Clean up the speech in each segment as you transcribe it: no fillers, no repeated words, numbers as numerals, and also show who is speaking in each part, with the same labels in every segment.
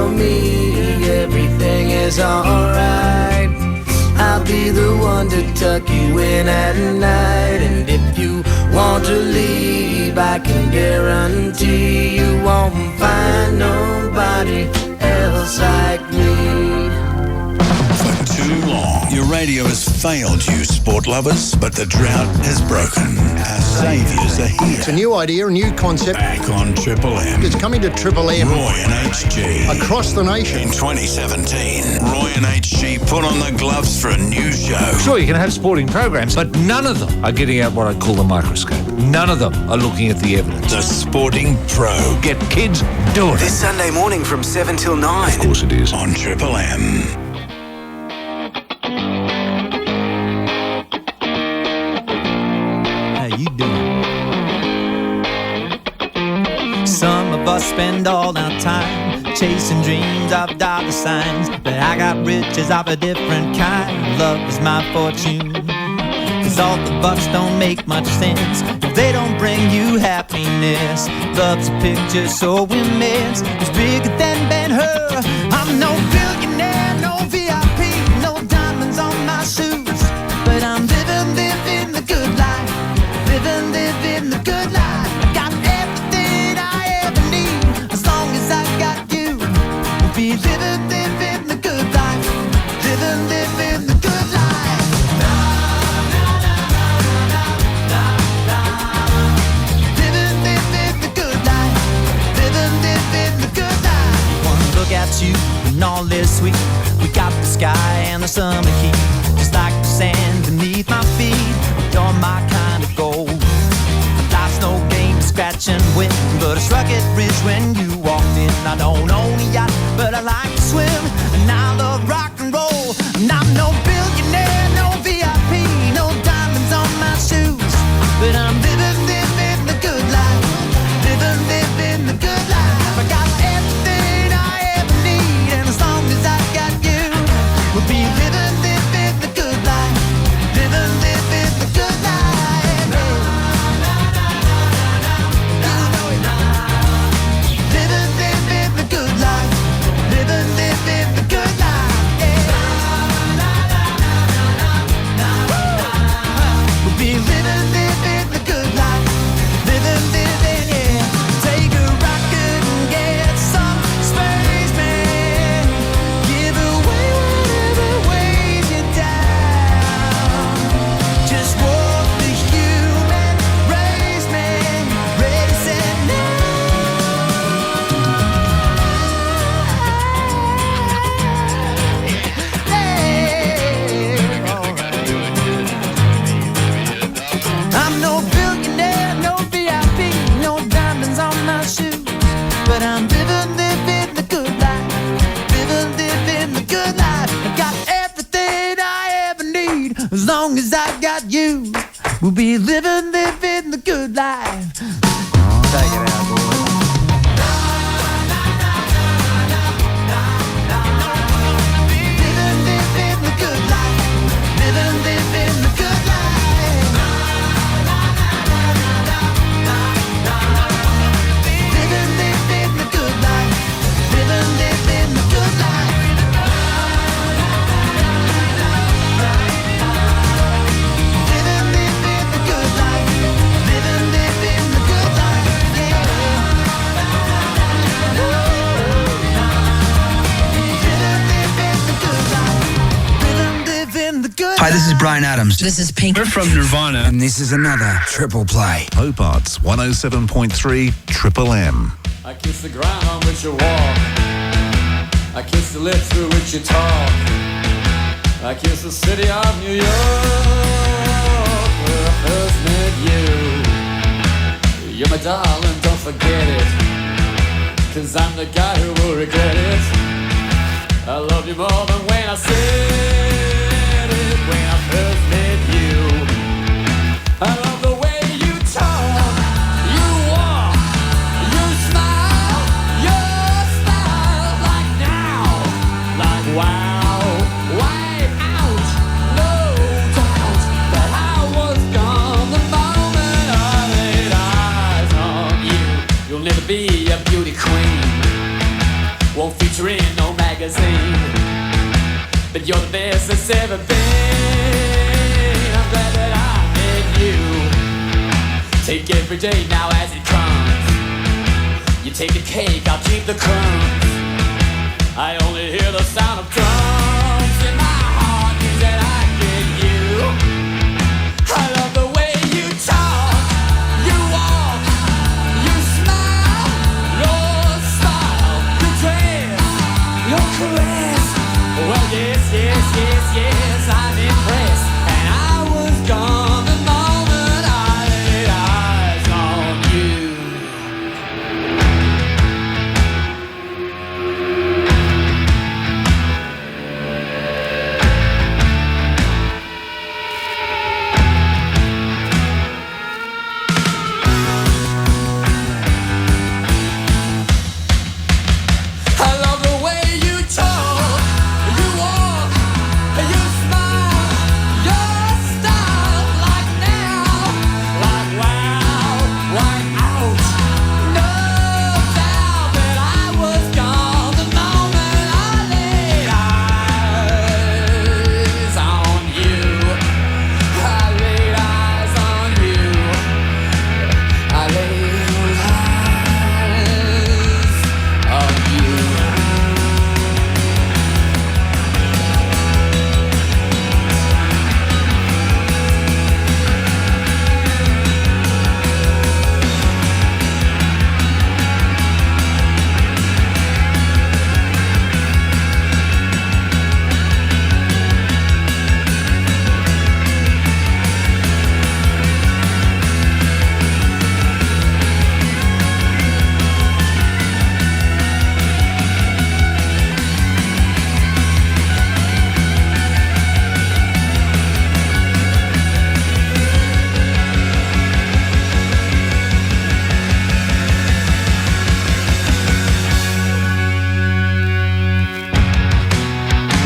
Speaker 1: tell me everything is alright. I'll be the one to tuck you in at night. And if you want to leave, I can guarantee you won't find nobody else like me.
Speaker 2: For too long, your radio has failed you, sport lovers, but the drought has broken. Our saviours are here.
Speaker 3: It's a new idea, a new concept.
Speaker 2: Back on Triple M.
Speaker 3: It's coming to Triple M.
Speaker 2: Roy and HG.
Speaker 3: Across the nation.
Speaker 2: In 2017, Roy and HG put on the gloves for a new show.
Speaker 4: Sure, you can have sporting programs, but none of them are getting out what I call the microscope. None of them are looking at the evidence.
Speaker 2: The Sporting Pro.
Speaker 4: Get kids doing it.
Speaker 5: This Sunday morning from 7 till 9.
Speaker 4: Of course it is.
Speaker 2: On Triple M.
Speaker 6: You doing? Some of us spend all our time chasing dreams of dollar signs, but I got riches of a different kind. Love is my fortune, 'cause all the bucks don't make much sense if they don't bring you happiness. Love's a picture so immense, it's bigger than Ben-Hur. I'm no billionaire, no VIP, no diamonds on my shoes, but I'm living the good life. Living the good life. I got everything I ever need. As long as I got you, we'll be living the good life. Living the good life. Living the good life. Living the good life. One look at you and all is sweet. We got the sky and the summer heat, just like the sand beneath my feet. You're my kind of gold. Life's no game to scratch and win, but I struck it rich when you walked in. I don't own a yacht, but I like to swim, and I love rock and roll. And I'm no billionaire, no VIP, no diamonds on my shoes, but I'm living the good life. Living the good life. I got everything I ever need, and as long as I got you, we'll be living the good life. Living the good life. Living the good life. Living the good life. We'll be living the good life. Living, yeah. Take a rocket and get some space, man. Give away whatever weighs you down. Just walk the human race, man. Race it now. I'm no billionaire, no VIP, no diamonds on my shoes, but I'm living the good life. Living the good life. I got everything I ever need, as long as I got you. We'll be living the good life. Take it out, boy. Living the good life. Living the good life. Living the good life. Living the good life. Living the good life. Living the good life. Yeah. Living the good life.
Speaker 5: Hi, this is Brian Adams.
Speaker 7: This is Pink.
Speaker 5: We're from Nirvana, and this is another Triple Play.
Speaker 8: Hobart's 107.3 Triple M.
Speaker 9: I kiss the ground on which you walk. I kiss the lips through which you talk. I kiss the city of New York, where I first met you. You're my darling, don't forget it, 'cause I'm the guy who will regret it. I love you more than when I said it, when I first met you. I love the way you talk, you walk, you smile, your style, like now, like wow, wipe out, no doubt that I was gone the moment I laid eyes on you. You'll never be a beauty queen. won't feature in no magazine, but you're the best that's ever been. I'm glad that I met you. Take every day now as it comes. You take the cake, I'll keep the crumbs. I only hear the sound of drums in my heart means that I get you. I love the way you talk, you walk, you smile, your style, your dress, your caress. Well, yes, yes, yes, yes, I'm impressed. And I was gone the moment I laid eyes on you. I love the way you talk, you walk, you smile, your style, like now, like wow, Wipeout. No doubt that I was gone the moment I laid eyes on you. I laid eyes on you. I laid eyes on you.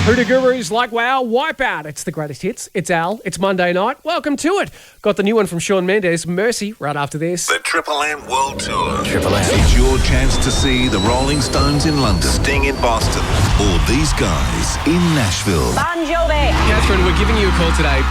Speaker 7: Hoodoo gurus like Wow-Wipeout. It's the greatest hits. It's Al. It's Monday night. Welcome to it. Got the new one from Shawn Mendes, Mercy, right after this.
Speaker 2: The Triple M World Tour.
Speaker 5: Triple M.
Speaker 2: It's your chance to see the Rolling Stones in London, Sting in Boston, or these guys in Nashville.
Speaker 7: Catherine, we're giving you a call today.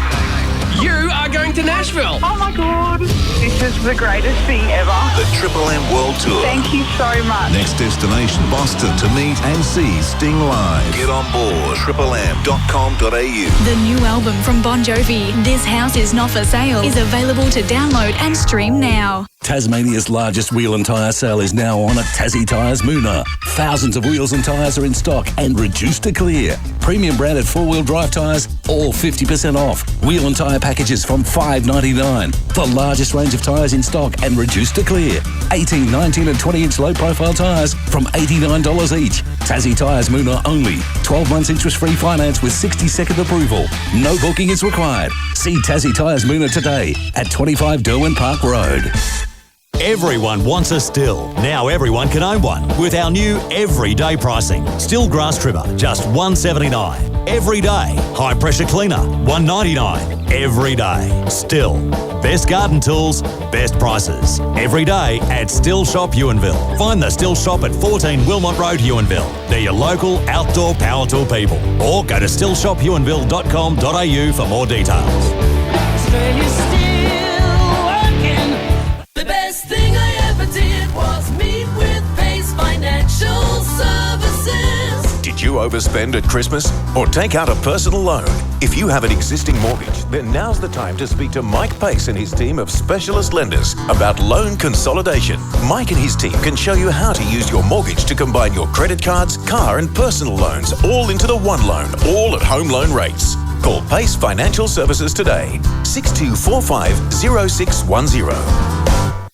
Speaker 7: You are going to Nashville.
Speaker 10: Oh my God, this is the greatest thing ever.
Speaker 2: The Triple M World Tour.
Speaker 10: Thank you so much.
Speaker 2: Next destination, Boston, to meet and see Sting live. Get on board triplem.com.au.
Speaker 11: The new album from Bon Jovi, This House Is Not For Sale, is available to download and stream now.
Speaker 12: Tasmania's largest wheel and tyre sale is now on at Tassie Tyres Moona. Thousands of wheels and tyres are in stock and reduced to clear. Premium branded four-wheel drive tyres, all 50% off. Wheel and tyre packages from $5.99. The largest range of tyres in stock and reduced to clear. 18, 19 and 20-inch low-profile tyres from $89 each. Tassie Tyres Moona only. 12 months interest-free finance with 60-second approval. No booking is required. See Tassie Tyres Moona today at 25 Derwent Park Road.
Speaker 13: Everyone wants a still. Now everyone can own one with our new everyday pricing. Still grass trimmer, just $179. Every day. High pressure cleaner, $199. Every day. Still. Best garden tools, best prices. Every day at Still Shop Ewanville. Find the Still Shop at 14 Wilmot Road, Ewanville. They're your local outdoor power tool people. Or go to stillshopewanville.com.au for more details.
Speaker 1: The best thing I ever did was meet with Pace Financial Services.
Speaker 14: Did you overspend at Christmas? Or take out a personal loan? If you have an existing mortgage, then now's the time to speak to Mike Pace and his team of specialist lenders about loan consolidation. Mike and his team can show you how to use your mortgage to combine your credit cards, car and personal loans all into the one loan, all at home loan rates. Call Pace Financial Services today, 6245 0610.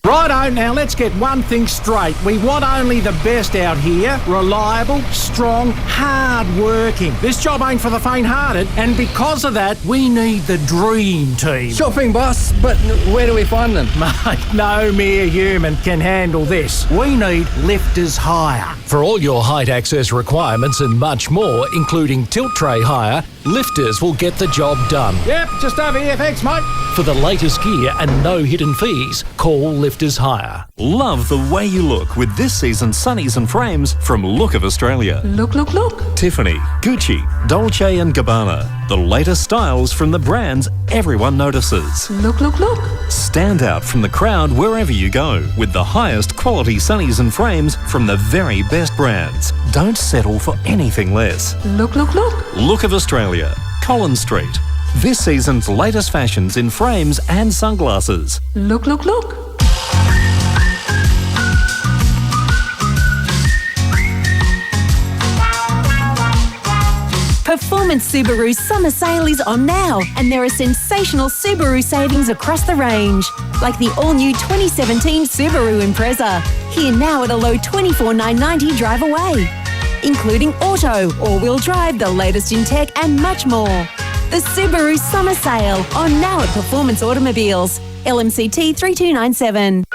Speaker 15: Righto, now let's get one thing straight. We want only the best out here. Reliable, strong, hard-working. This job ain't for the faint-hearted, and because of that, we need the dream team.
Speaker 7: Shopping boss, but where do we find them?
Speaker 15: Mate, no mere human can handle this. We need lifters hire.
Speaker 16: For all your height access requirements and much more, including tilt tray hire, Lifters will get the job done.
Speaker 15: Yep, just over here, thanks, mate.
Speaker 16: For the latest gear and no hidden fees, call Lifters lifters hire.
Speaker 17: Love the way you look with this season's sunnies and frames from Look of Australia.
Speaker 18: Look, look, look.
Speaker 17: Tiffany, Gucci, Dolce & Gabbana. The latest styles from the brands everyone notices.
Speaker 18: Look, look, look.
Speaker 17: Stand out from the crowd wherever you go with the highest quality sunnies and frames from the very best brands. Don't settle for anything less.
Speaker 18: Look, look, look.
Speaker 17: Look of Australia, Collins Street. This season's latest fashions in frames and sunglasses.
Speaker 18: Look, look, look.
Speaker 19: Performance Subaru's summer sale is on now, and there are sensational Subaru savings across the range, like the all-new 2017 Subaru Impreza, here now at a low $24,990 drive away, including auto, all-wheel drive, the latest in tech, and much more. The Subaru Summer Sale, on now at Performance Automobiles, LMCT 3297.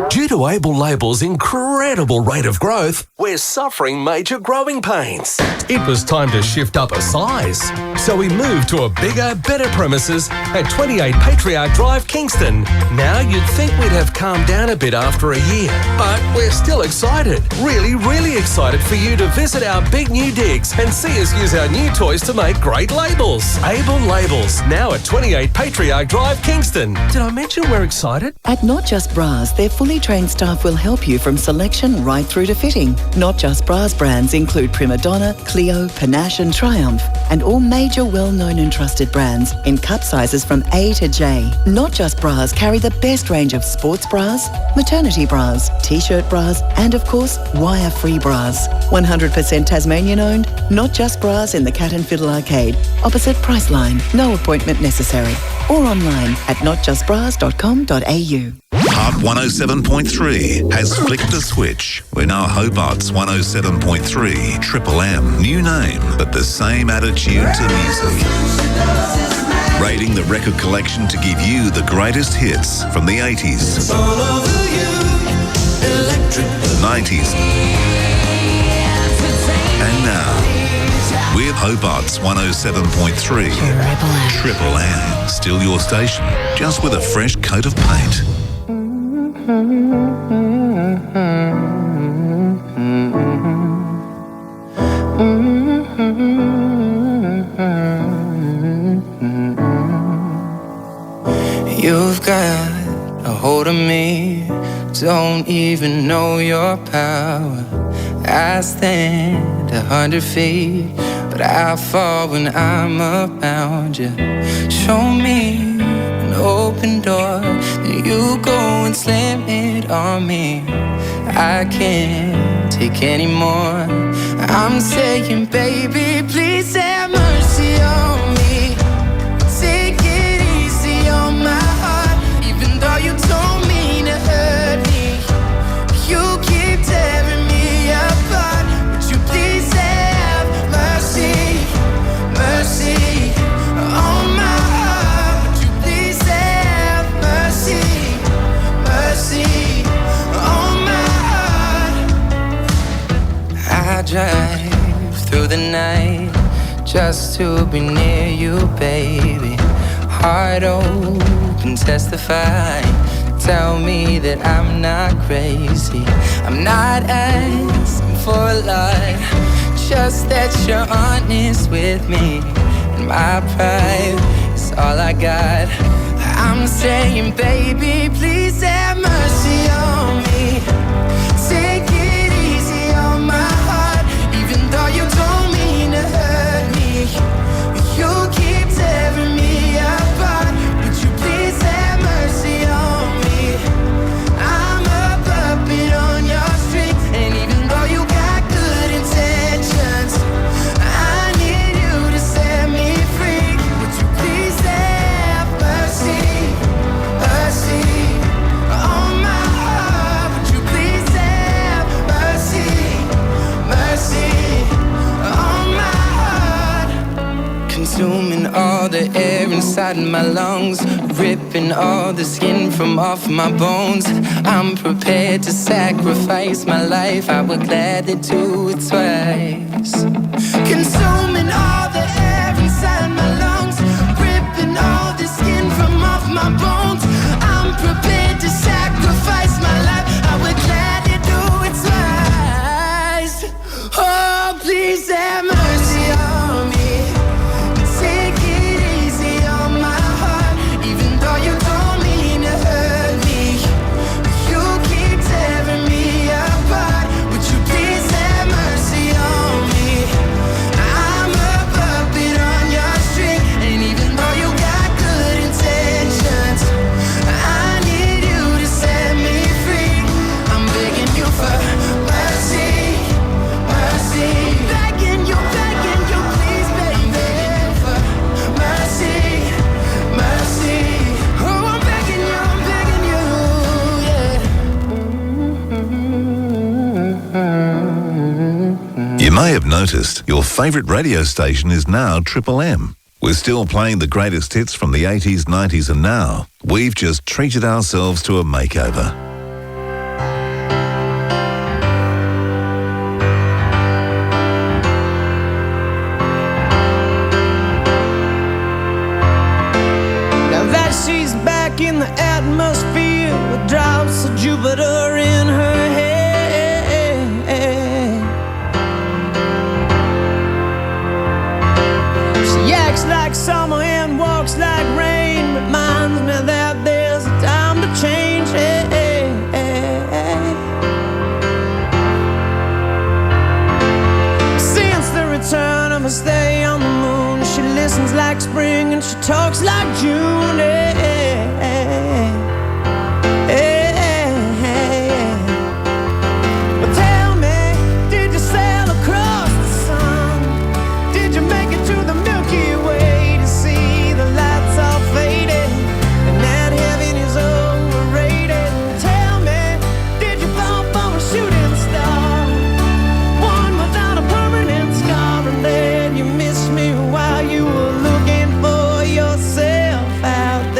Speaker 20: Due to Able Label's incredible rate of growth, we're suffering major growing pains. It was time to shift up a size. So we moved to a bigger, better premises at 28 Patriarch Drive, Kingston. Now you'd think we'd have calmed down a bit after a year, but we're still excited. Really excited for you to visit our big new digs and see us use our new toys to make great labels. Able Labels, now at 28 Patriarch Drive, Kingston. Did I mention we're excited?
Speaker 21: At Not Just Bras, their fully trained staff will help you from selection right through to fitting. Not Just Bras brands include Madonna, Clio, Panache and Triumph, and all major well-known and trusted brands in cut sizes from A to J. Not Just Bras carry the best range of sports bras, maternity bras, t-shirt bras, and of course, wire-free bras. 100% Tasmanian owned, Not Just Bras in the Cat and Fiddle Arcade, opposite Priceline. No appointment necessary. Or online at notjustbras.com.au.
Speaker 2: Hot 107.3 has flicked the switch. We're now Hobart's 107.3 Triple M. New name, but the same attitude to music. Rating the record collection to give you the greatest hits from the 80s, the 90s, and now. With Hobart's 107.3 Triple M. Still your station, just with a fresh coat of paint.
Speaker 1: You've got a hold of me, don't even know your power. I stand 100 feet, but I fall when I'm around you. Show me an open door, then you go and slam it on me. I can't take any more. I'm saying, baby, please have mercy on me. Take it easy on my heart, even though you don't mean to hurt me. You keep tearing me apart. Would you please have mercy, mercy on my heart? Would you please have mercy, mercy on my heart? I drive through the night just to be near you, baby. Heart open, testify. Tell me that I'm not crazy. I'm not asking for a lot, just that you're honest with me. And my pride is all I got. I'm saying, baby, please have mercy on me. Take it easy on my heart, even though you don't mean to hurt me. You keep tearing me apart. Would you please have mercy on me? I'm a puppet on your string, and even though you got good intentions, I need you to set me free. Would you please have mercy, mercy on my heart? Would you please have mercy, mercy on my heart? Consuming all the air inside my lungs, ripping all the skin from off my bones. I'm prepared to sacrifice my life, I would gladly do it twice. Consuming all the air inside my lungs, ripping all the skin from off my bones. I'm prepared to please have mercy on me. Take it easy on my heart, even though you don't mean to hurt me. You keep tearing me apart. Would you please have mercy on me? I'm a puppet on your string, and even though you got good intentions, I need you to set me free. I'm begging you for mercy, mercy. Begging you, please, baby, for mercy, mercy. Oh, I'm begging you, yeah.
Speaker 2: You may have noticed your favourite radio station is now Triple M. We're still playing the greatest hits from the 80s, 90s and now. We've just treated ourselves to a makeover.
Speaker 1: Now that she's back in the atmosphere with drops of Jupiter in her head. She acts like summer and walks like rain. Reminds me that there's a time to change. Since the return of her stay on the moon, she listens like spring and she talks like June. But tell me, did you sail across the sun? Did you make it to the Milky Way to see the lights all faded and that heaven is overrated? Tell me, did you fall from a shooting star, one without a permanent scar, and then you missed me while you were looking for yourself out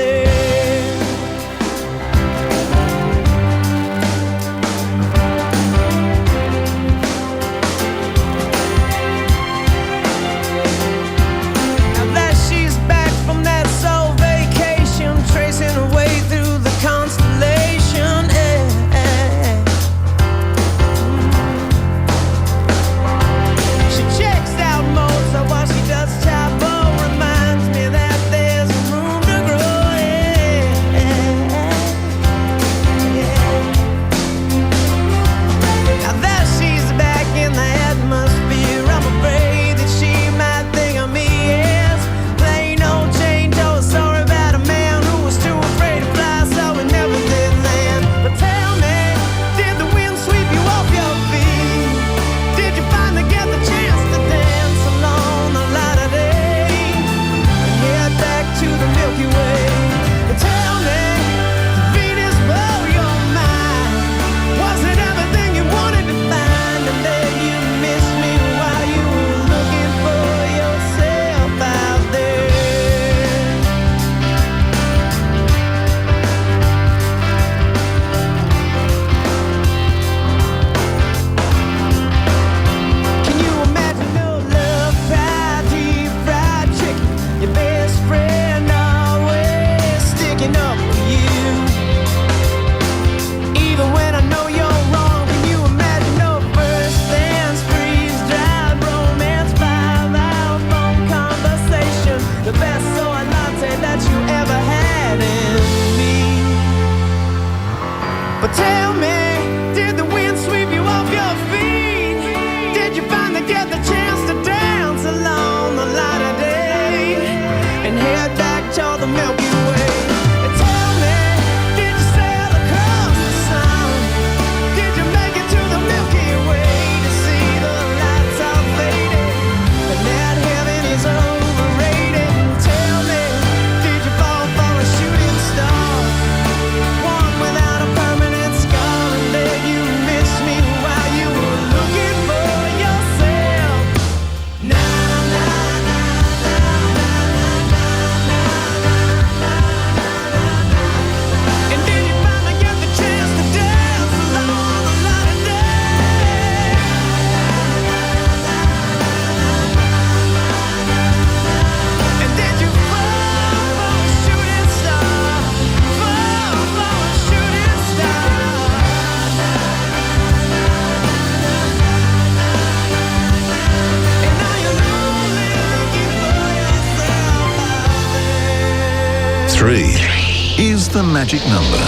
Speaker 2: is the magic number.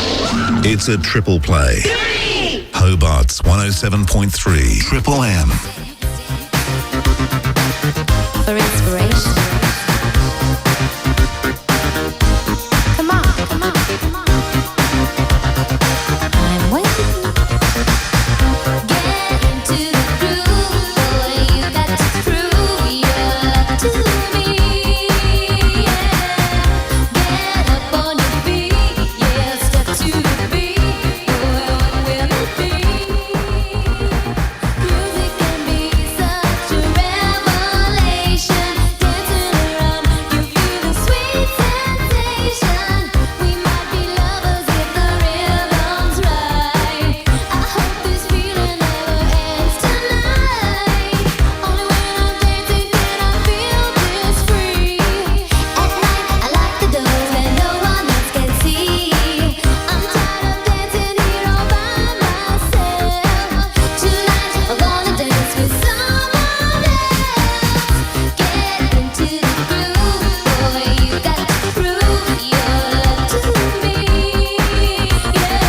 Speaker 2: It's a triple play. Hobart's 107.3 Triple M.
Speaker 3: For inspiration. Come on, come on, come on. I'm waiting. Get into the groove, boy. You got to prove your love to me. Yeah. Get up on your feet, yeah. Step to the beat, boy. What will it be? Music can be such a revelation. Dancing around, you feel the sweet sensation. We might be lovers if the rhythm's right. I hope this feeling never ends tonight. Only when I'm dancing can I feel this free. At night, I lock the doors where no one else can see. I'm tired of dancing here all by myself. Tonight, I wanna dance with someone else. Get into the groove, boy. You got to prove your love to me. Yeah.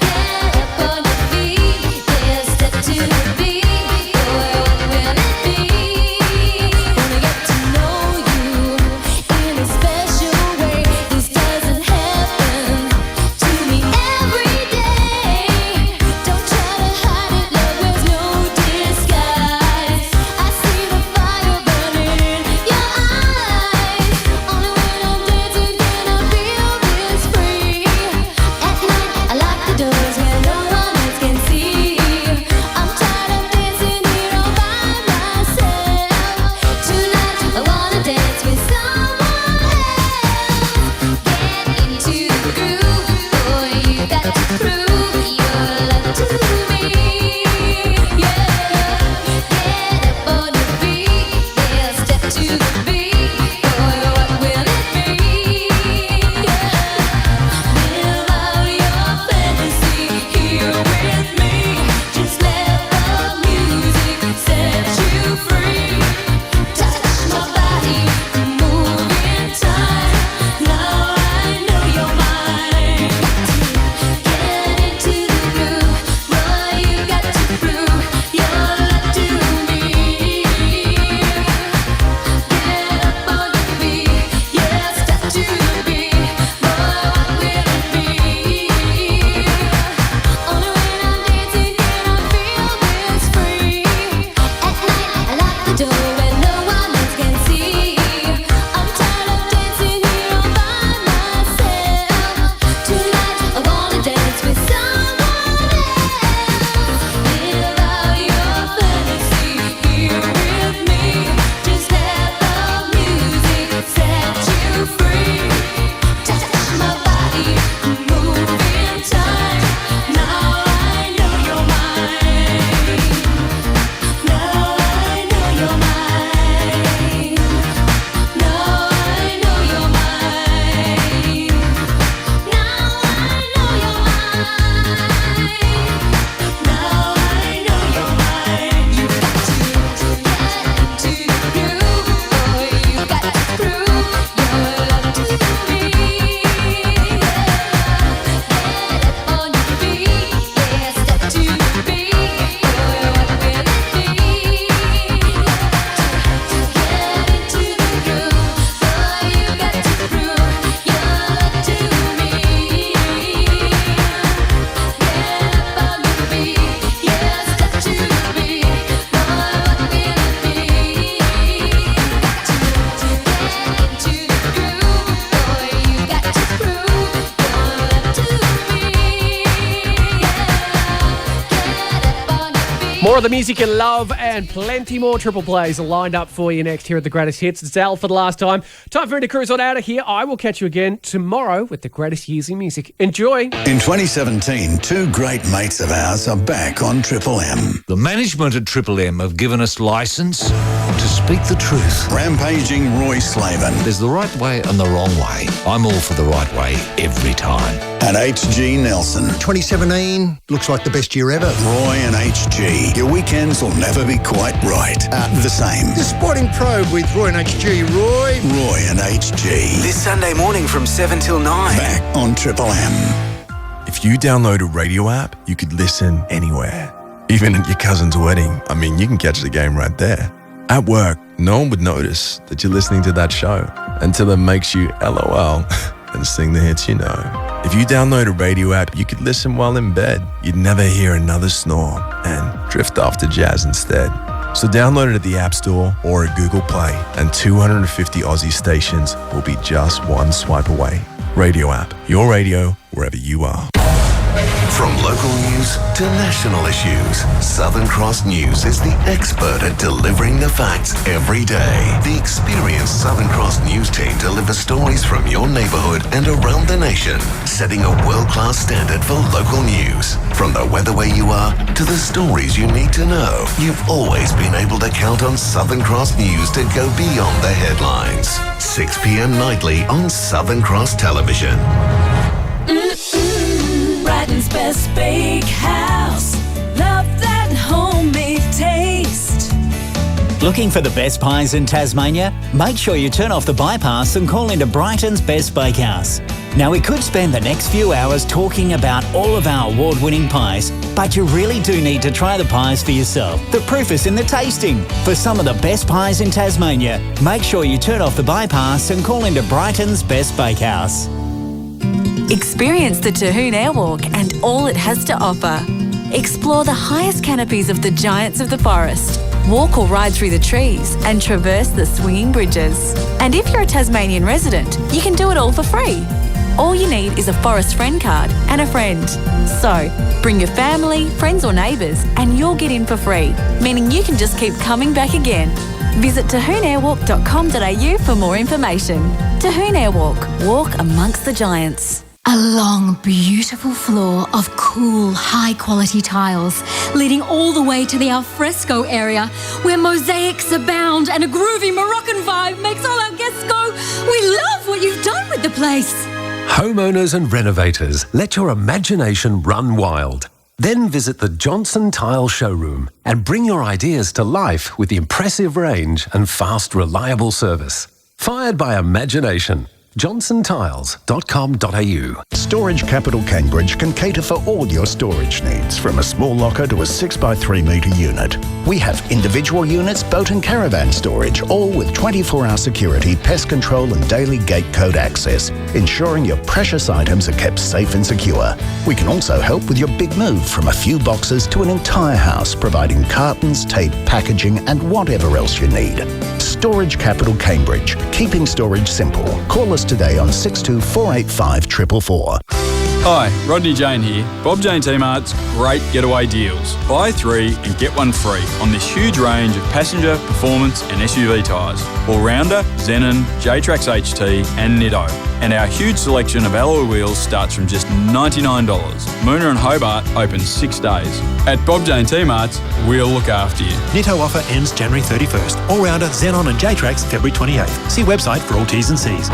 Speaker 3: Get up on your feet, yeah. Step to the beat, boy. What will it be? Wanna get to know you in a special way. This doesn't happen to me every day. Don't try to hide it, love. There's no disguise. I see the fire burning in your eyes. Only when I'm dancing can I feel this free. At night, I lock the doors where no one else can see. I'm tired of dancing here all by myself. Tonight, I wanna dance with someone else. Get into the groove, boy. You got to prove your love to me. Yeah. Get up on your feet, yeah. Step to the beat, boy. What will it be? Yeah. Live out your fantasy here with me. Just let the music set you free. Touch my body, move in time. Now I know you're mine. Get into the groove, boy. You got to prove your love to me. Get up on your feet, yeah. Step to the beat, boy. What will it be? Only when I'm dancing can I feel this free. At night, I lock the door where no one else can see. I'm tired of dancing here all by myself. Tonight, I wanna dance with someone else. Live out your fantasy here with me. Just let the music set you free. Touch my body, move in time. Now I know you're mine. Now I know you're mine. Now I know you're mine. Now I know you're mine. Now I know you're mine. You got to get into the groove, boy. You got to prove your love to me. Get up on your feet, yeah. Step to the beat, boy. What will it be? Get into the groove, boy. You got to prove your love to me. Get up on your feet, yeah. Step to the beat, boy. What will it be? Get into the groove, boy. You got to prove your love to me.
Speaker 7: More of the music you love and plenty more triple plays are lined up for you next here at the Greatest Hits. It's Al for the last time. Time for me to cruise on out of here. I will catch you again tomorrow with the greatest years in music. Enjoy.
Speaker 8: In 2017, two great mates of ours are back on Triple M.
Speaker 4: The management at Triple M have given us license to speak the truth.
Speaker 8: Rampaging Roy Slavin.
Speaker 4: There's the right way and the wrong way. I'm all for the right way every time.
Speaker 8: And HG Nelson.
Speaker 22: 2017 looks like the best year ever.
Speaker 8: Roy and HG, your weekends will never be quite right. The same.
Speaker 6: The Sporting Probe with Roy and HG.
Speaker 8: Roy and HG.
Speaker 5: This Sunday morning from 7 till 9.
Speaker 8: Back on Triple M.
Speaker 22: If you download a radio app, you could listen anywhere. Even at your cousin's wedding. I mean, you can catch the game right there. At work, no one would notice that you're listening to that show until it makes you LOL and sing the hits you know. If you download a radio app, you could listen while in bed. You'd never hear another snore and drift off to jazz instead. So download it at the App Store or at Google Play, and 250 Aussie stations will be just one swipe away. Radio app, your radio wherever you are.
Speaker 23: From local news to national issues, Southern Cross News is the expert at delivering the facts every day. The experienced Southern Cross News team delivers stories from your neighbourhood and around the nation, setting a world-class standard for local news. From the weather where you are to the stories you need to know, you've always been able to count on Southern Cross News to go beyond the headlines. 6 p.m. nightly on Southern Cross Television.
Speaker 3: Brighton's best bakehouse. Love that homemade taste.
Speaker 24: Looking for the best pies in Tasmania? Make sure you turn off the bypass and call into Brighton's Best Bakehouse. Now, we could spend the next few hours talking about all of our award-winning pies, but you really do need to try the pies for yourself. The proof is in the tasting. For some of the best pies in Tasmania, make sure you turn off the bypass and call into Brighton's Best Bakehouse.
Speaker 11: Experience the Terhune Airwalk and all it has to offer. Explore the highest canopies of the giants of the forest. Walk or ride through the trees and traverse the swinging bridges. And if you're a Tasmanian resident, you can do it all for free. All you need is a Forest Friend card and a friend. So, bring your family, friends or neighbours and you'll get in for free, meaning you can just keep coming back again. Visit terhuneairwalk.com.au for more information. Terhune Airwalk. Walk amongst the giants.
Speaker 25: A long, beautiful floor of cool, high-quality tiles leading all the way to the alfresco area where mosaics abound and a groovy Moroccan vibe makes all our guests go, "We love what you've done with the place."
Speaker 26: Homeowners and renovators, let your imagination run wild. Then visit the Johnson Tile Showroom and bring your ideas to life with the impressive range and fast, reliable service. Fired by imagination. johnsontiles.com.au.
Speaker 8: Storage Capital Cambridge can cater for all your storage needs, from a small locker to a 6x3 metre unit. We have individual units, boat and caravan storage, all with 24-hour security, pest control and daily gate code access, ensuring your precious items are kept safe and secure. We can also help with your big move from a few boxes to an entire house, providing cartons, tape, packaging and whatever else you need. Storage Capital Cambridge, keeping storage simple. Call us today on 62485 444.
Speaker 27: Hi, Rodney Jane here. Bob Jane T-Mart's great getaway deals. Buy 3 and get 1 free on this huge range of passenger, performance and SUV tyres. All-rounder, Xenon, J-Trax HT and Nitto. And our huge selection of alloy wheels starts from just $99. Moona and Hobart open 6 days. At Bob Jane T-Mart's, we'll look after you.
Speaker 28: Nitto offer ends January 31st. All-rounder, Xenon and J-Trax February 28th. See website for all T's and C's.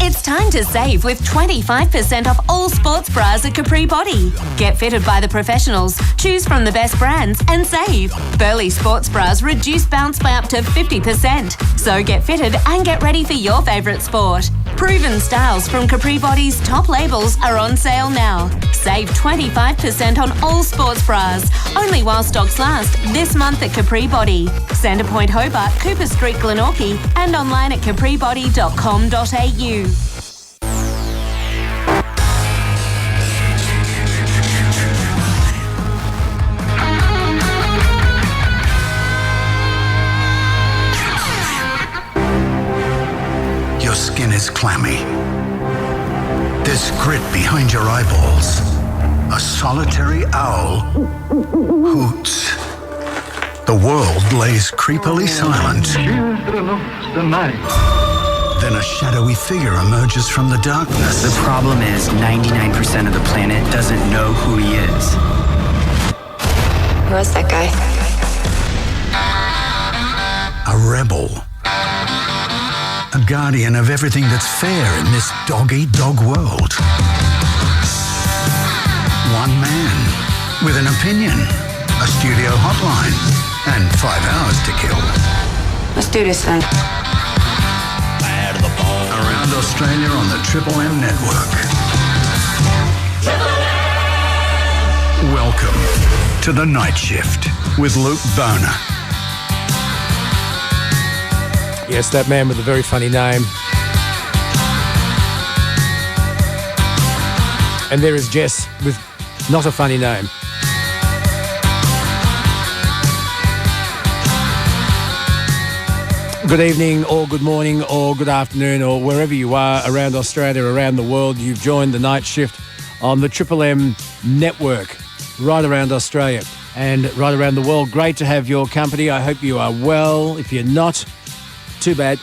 Speaker 29: It's time to save with 25% off all sports bras at Capri Body. Get fitted by the professionals, choose from the best brands and save. Burley sports bras reduce bounce by up to 50%. So get fitted and get ready for your favourite sport. Proven styles from Capri Body's top labels are on sale now. Save 25% on all sports bras, only while stocks last, this month at Capri Body. Centre Point Hobart, Cooper Street Glenorchy and online at capribody.com.au.
Speaker 8: Your skin is clammy. There's grit behind your eyeballs. A solitary owl hoots. The world lays creepily silent. Then a shadowy figure emerges from the darkness.
Speaker 5: The problem is 99% of the planet doesn't know who he is.
Speaker 30: Who was that guy?
Speaker 8: A rebel. A guardian of everything that's fair in this dog-eat-dog world. One man, With an opinion, a studio hotline, and 5 hours to kill.
Speaker 30: Let's do this then.
Speaker 8: Around Australia on the Triple M network. Welcome to the Night Shift with Luke Bona.
Speaker 9: Yes, that man with a very funny name. And there is Jess with not a funny name. Good evening or good morning or good afternoon or wherever you are around Australia, around the world. You've joined the Night Shift on the Triple M network right around Australia and right around the world. Great to have your company. I hope you are well. If you're not, too bad.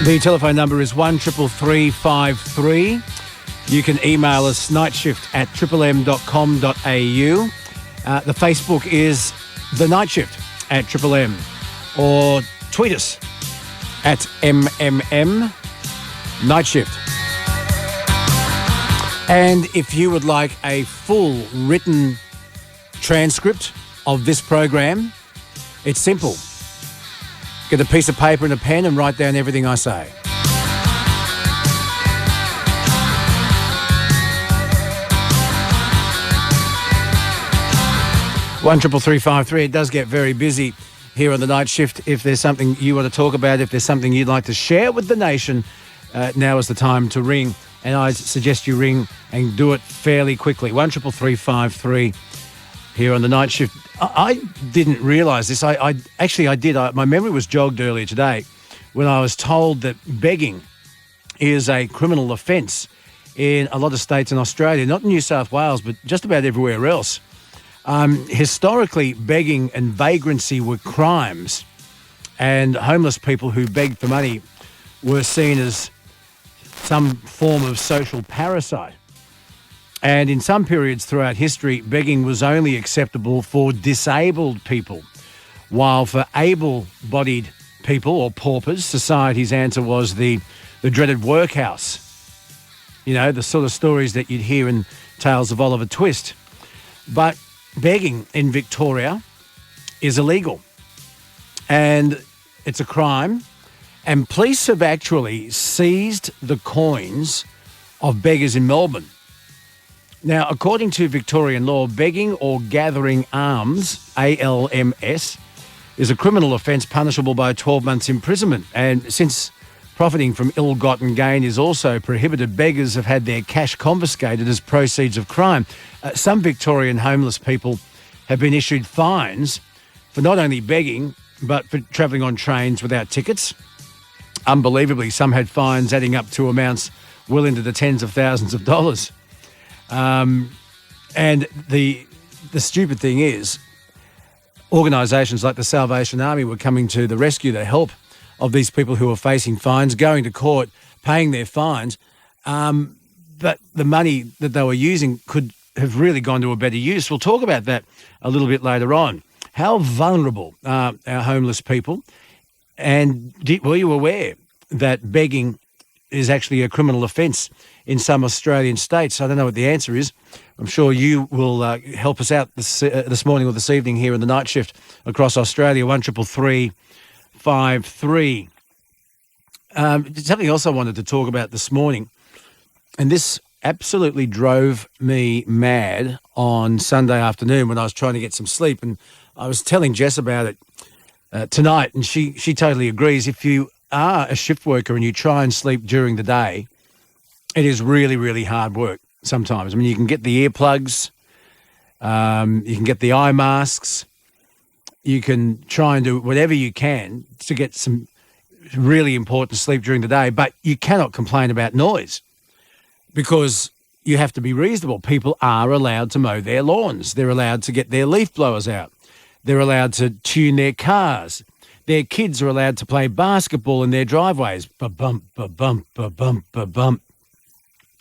Speaker 9: The telephone number is 133353. You can email us nightshift@triplem.com.au. The Facebook is The Night Shift at Triple M, or tweet us at MMM Night Shift. And if you would like a full written transcript of this program, it's simple. Get a piece of paper and a pen and write down everything I say. 133353. It does get very busy here on the Night Shift. If there's something you want to talk about, if there's something you'd like to share with the nation, now is the time to ring. And I suggest you ring and do it fairly quickly. 133353 here on the Night Shift. I didn't realise this. I did. My memory was jogged earlier today when I was told that begging is a criminal offence in a lot of states in Australia, not in New South Wales, but just about everywhere else. Historically, begging and vagrancy were crimes, and homeless people who begged for money were seen as some form of social parasite. And in some periods throughout history, begging was only acceptable for disabled people, while for able-bodied people or paupers, society's answer was the dreaded workhouse. You know, the sort of stories that you'd hear in Tales of Oliver Twist. But begging in Victoria is illegal and it's a crime, and police have actually seized the coins of beggars in Melbourne. Now, according to Victorian law, begging or gathering alms, ALMS, is a criminal offence punishable by 12 months imprisonment. And since profiting from ill-gotten gain is also prohibited, beggars have had their cash confiscated as proceeds of crime. Some Victorian homeless people have been issued fines for not only begging, but for travelling on trains without tickets. Unbelievably, some had fines adding up to amounts well into the tens of thousands of dollars. And the stupid thing is, organisations like the Salvation Army were coming to the rescue, the help of these people who are facing fines, going to court, paying their fines. But the money that they were using could have really gone to a better use. We'll talk about that a little bit later on. How vulnerable are our homeless people? And were you aware that begging is actually a criminal offence in some Australian states? I don't know what the answer is. I'm sure you will help us out this morning or this evening here in the Night Shift across Australia. 133353. Something else I wanted to talk about this morning, and this absolutely drove me mad on Sunday afternoon when I was trying to get some sleep, and I was telling Jess about it tonight, and she totally agrees. If you are a shift worker and you try and sleep during the day, it is really, really hard work sometimes. I mean, you can get the earplugs, you can get the eye masks, you can try and do whatever you can to get some really important sleep during the day, but you cannot complain about noise because you have to be reasonable. People are allowed to mow their lawns. They're allowed to get their leaf blowers out. They're allowed to tune their cars. Their kids are allowed to play basketball in their driveways. Ba-bump, ba-bump, ba-bump, ba-bump.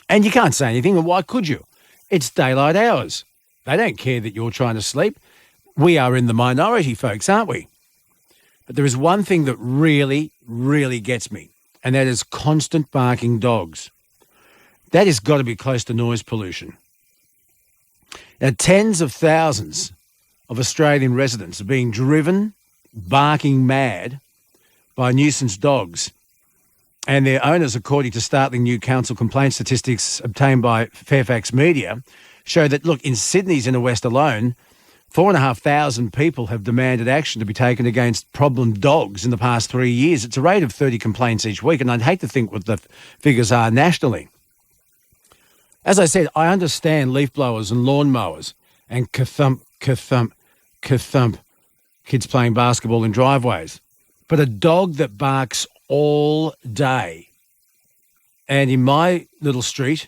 Speaker 9: And you can't say anything, and why could you? It's daylight hours. They don't care that you're trying to sleep. We are in the minority, folks, aren't we? But there is one thing that really, really gets me, and that is constant barking dogs. That has got to be close to noise pollution. Now, tens of thousands of Australian residents are being driven, barking mad by nuisance dogs. And their owners, according to startling new council complaint statistics obtained by Fairfax Media, show that, look, in Sydney's inner west alone, 4,500 people have demanded action to be taken against problem dogs in the past 3 years. It's a rate of 30 complaints each week, and I'd hate to think what the figures are nationally. As I said, I understand leaf blowers and lawn mowers and ka-thump, kids playing basketball in driveways. But a dog that barks all day, and in my little street,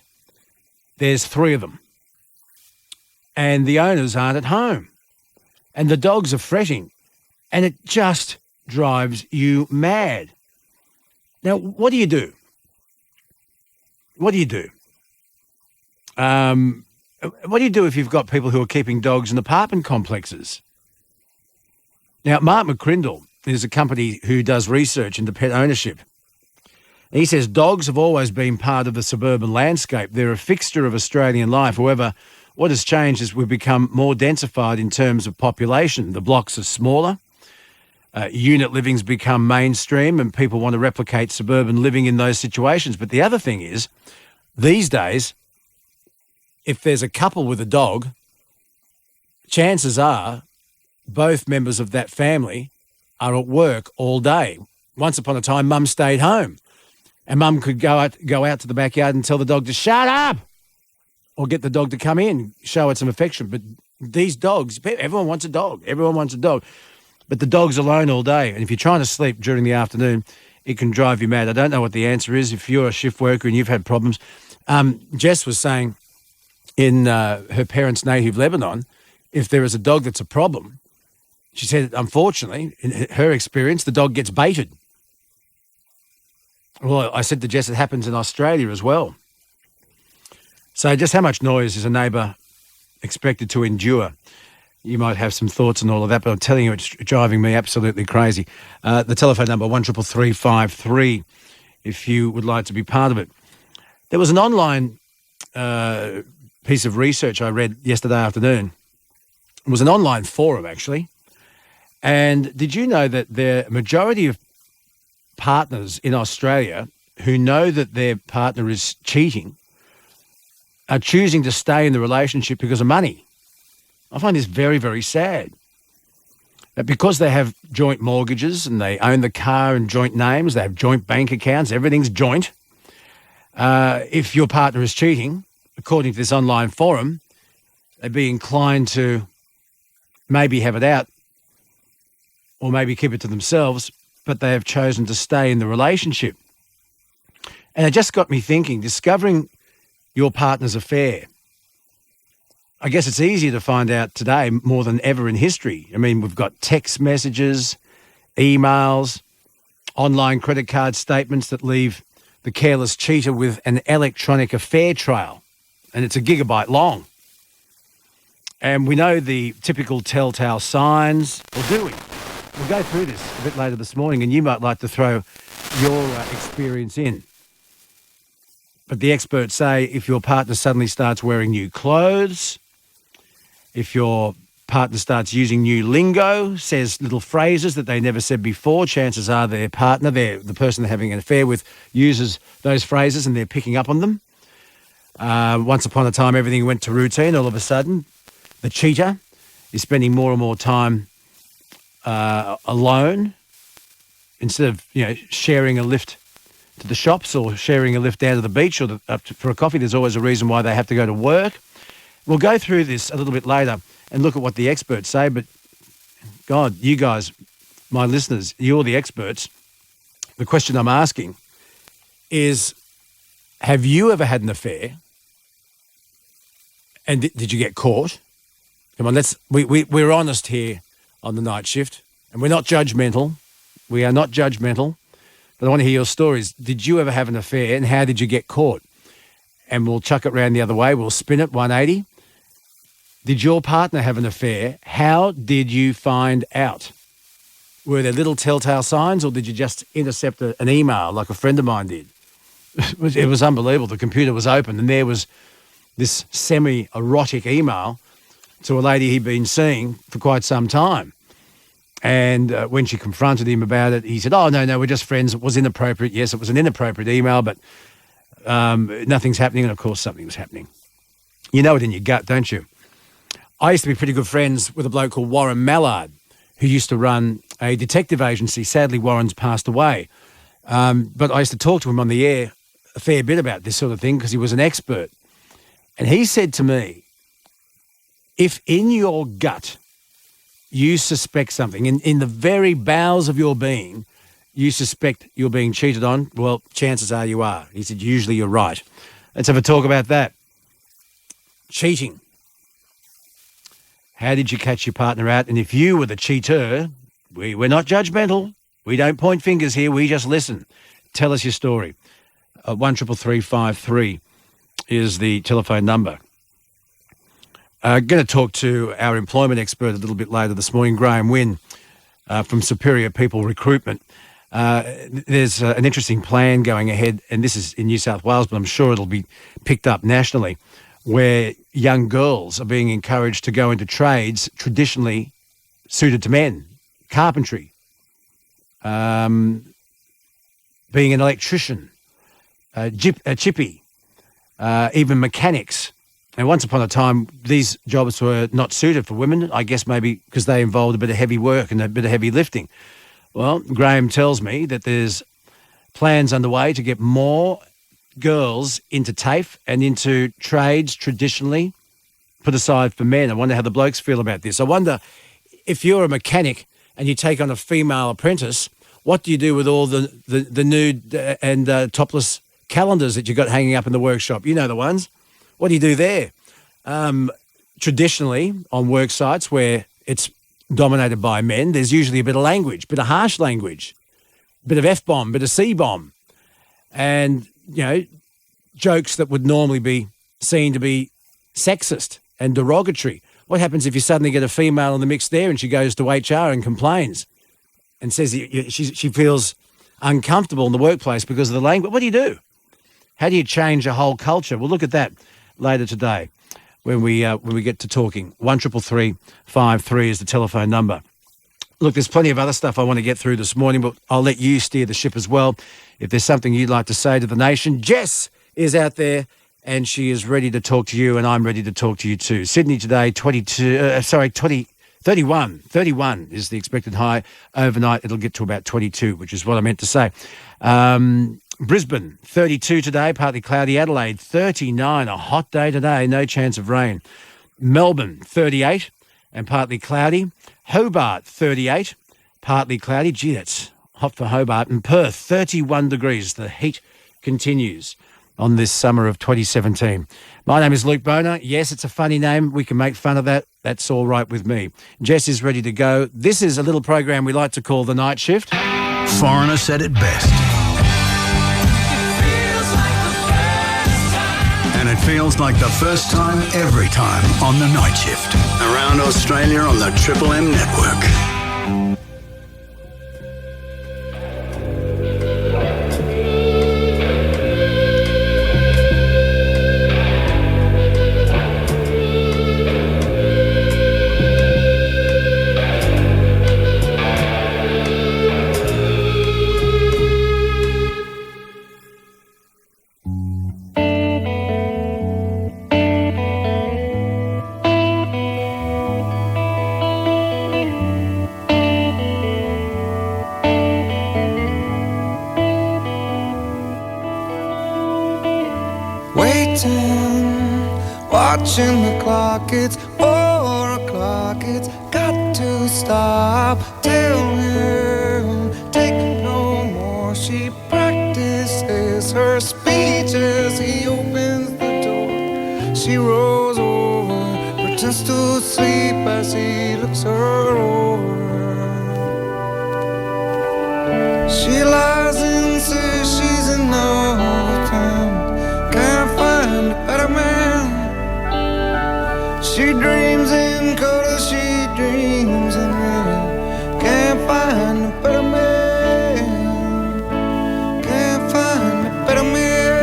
Speaker 9: there's 3 of them, and the owners aren't at home, and the dogs are fretting, and it just drives you mad. Now, what do you do? What do you do? What do you do if you've got people who are keeping dogs in apartment complexes? Now, Mark McCrindle is a company who does research into pet ownership. He says dogs have always been part of the suburban landscape. They're a fixture of Australian life. However, what has changed is we've become more densified in terms of population. The blocks are smaller. Unit living's become mainstream, and people want to replicate suburban living in those situations. But the other thing is, these days, if there's a couple with a dog, chances are both members of that family are at work all day. Once upon a time, Mum stayed home, and Mum could go out to the backyard and tell the dog to shut up, or get the dog to come in, show it some affection. But these dogs, everyone wants a dog. Everyone wants a dog. But the dog's alone all day, and if you're trying to sleep during the afternoon, it can drive you mad. I don't know what the answer is if you're a shift worker and you've had problems. Jess was saying in her parents' native Lebanon, if there is a dog that's a problem, she said, unfortunately, in her experience, the dog gets baited. Well, I said to Jess, it happens in Australia as well. So just how much noise is a neighbour expected to endure? You might have some thoughts on all of that, but I'm telling you, it's driving me absolutely crazy. The telephone number, 133353, if you would like to be part of it. There was an online piece of research I read yesterday afternoon. It was an online forum, actually. And did you know that the majority of partners in Australia who know that their partner is cheating are choosing to stay in the relationship because of money? I find this very, very sad. That because they have joint mortgages and they own the car in joint names, they have joint bank accounts, everything's joint. If your partner is cheating, according to this online forum, they'd be inclined to maybe have it out or maybe keep it to themselves, but they have chosen to stay in the relationship. And it just got me thinking, discovering your partner's affair. I guess it's easier to find out today more than ever in history. I mean, we've got text messages, emails, online credit card statements that leave the careless cheater with an electronic affair trail, and it's a gigabyte long. And we know the typical telltale signs, or do we? We'll go through this a bit later this morning, and you might like to throw your experience in. But the experts say if your partner suddenly starts wearing new clothes, if your partner starts using new lingo, says little phrases that they never said before, chances are their partner, the person they're having an affair with, uses those phrases and they're picking up on them. Once upon a time, everything went to routine. All of a sudden, the cheater is spending more and more time alone instead of sharing a lift to the shops or sharing a lift down to the beach or for a coffee. There's always a reason why they have to go to work. We'll go through this a little bit later and look at what the experts say. But God, you guys, my listeners, you're the experts. The question I'm asking is, have you ever had an affair? And did you get caught? Come on, we're honest here on the night shift, and we're not judgmental. We are not judgmental, but I want to hear your stories. Did you ever have an affair, and how did you get caught? And we'll chuck it round the other way. We'll spin it 180. Did your partner have an affair? How did you find out? Were there little telltale signs, or did you just intercept an email like a friend of mine did? It was unbelievable. The computer was open and there was this semi-erotic email to a lady he'd been seeing for quite some time. And when she confronted him about it, he said, "Oh, no, we're just friends. It was inappropriate." Yes, it was an inappropriate email, but nothing's happening. And, of course, something was happening. You know it in your gut, don't you? I used to be pretty good friends with a bloke called Warren Mallard, who used to run a detective agency. Sadly, Warren's passed away. But I used to talk to him on the air a fair bit about this sort of thing because he was an expert. And he said to me, if in your gut you suspect something, in the very bowels of your being, you suspect you're being cheated on, well, chances are you are. He said, usually you're right. Let's have a talk about that. Cheating. How did you catch your partner out? And if you were the cheater, we're not judgmental. We don't point fingers here. We just listen. Tell us your story. 133353 is the telephone number. Going to talk to our employment expert a little bit later this morning, Graham Wynn from Superior People Recruitment. There's an interesting plan going ahead, and this is in New South Wales, but I'm sure it'll be picked up nationally, where young girls are being encouraged to go into trades traditionally suited to men. Carpentry, being an electrician, a chippy, even mechanics. And once upon a time, these jobs were not suited for women, I guess maybe because they involved a bit of heavy work and a bit of heavy lifting. Well, Graham tells me that there's plans underway to get more girls into TAFE and into trades traditionally put aside for men. I wonder how the blokes feel about this. I wonder if you're a mechanic and you take on a female apprentice, what do you do with all the nude and topless calendars that you've got hanging up in the workshop? You know the ones. What do you do there? Traditionally, on work sites where it's dominated by men, there's usually a bit of language, bit of harsh language, bit of F-bomb, bit of C-bomb, and, jokes that would normally be seen to be sexist and derogatory. What happens if you suddenly get a female in the mix there and she goes to HR and complains and says she feels uncomfortable in the workplace because of the language? What do you do? How do you change a whole culture? We'll look at that later today when we get to talking. 133353 is the telephone number. Look, there's plenty of other stuff I want to get through this morning, but I'll let you steer the ship as well. If there's something you'd like to say to the nation, Jess is out there and she is ready to talk to you, and I'm ready to talk to you too. Sydney today, 31 is the expected high. Overnight, it'll get to about 22, which is what I meant to say. Brisbane, 32 today, partly cloudy. Adelaide, 39, a hot day today, no chance of rain. Melbourne, 38 and partly cloudy. Hobart, 38, partly cloudy. Gee, that's hot for Hobart. And Perth, 31 degrees. The heat continues on this summer of 2017. My name is Luke Bona. Yes, it's a funny name. We can make fun of that. That's all right with me. Jess is ready to go. This is a little program we like to call The Night Shift.
Speaker 8: Foreigner said it best. And it feels like the first time every time on The Night Shift. Around Australia on the Triple M network.
Speaker 1: Watching the clock, it's 4 o'clock, it's got to stop. Tell him, take no more. She practices her speech as he opens the door. She rolls over, pretends to sleep as he looks her over. She lies and says she's in love with him, can't find a better man. She dreams in color, she dreams in red. Can't find a better man. Can't find a better man.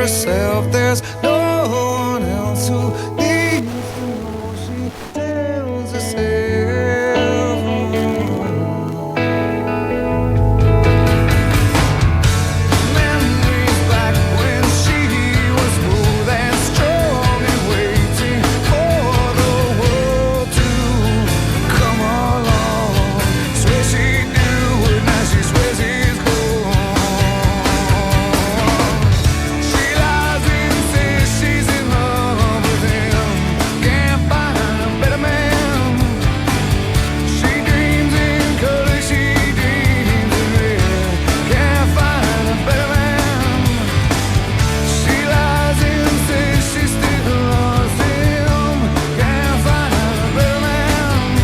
Speaker 1: herself. There's no one else who needs to know. She tells herself. Memories back when she was smooth and strong and waiting for the world to come along. Swear she'd do it, now she swears he's gone. She lies and says she's in love with him. Can't find a better man. She dreams in color, she dreams in red. Can't find a better man. She lies and says she still loves him. Can't find a better man.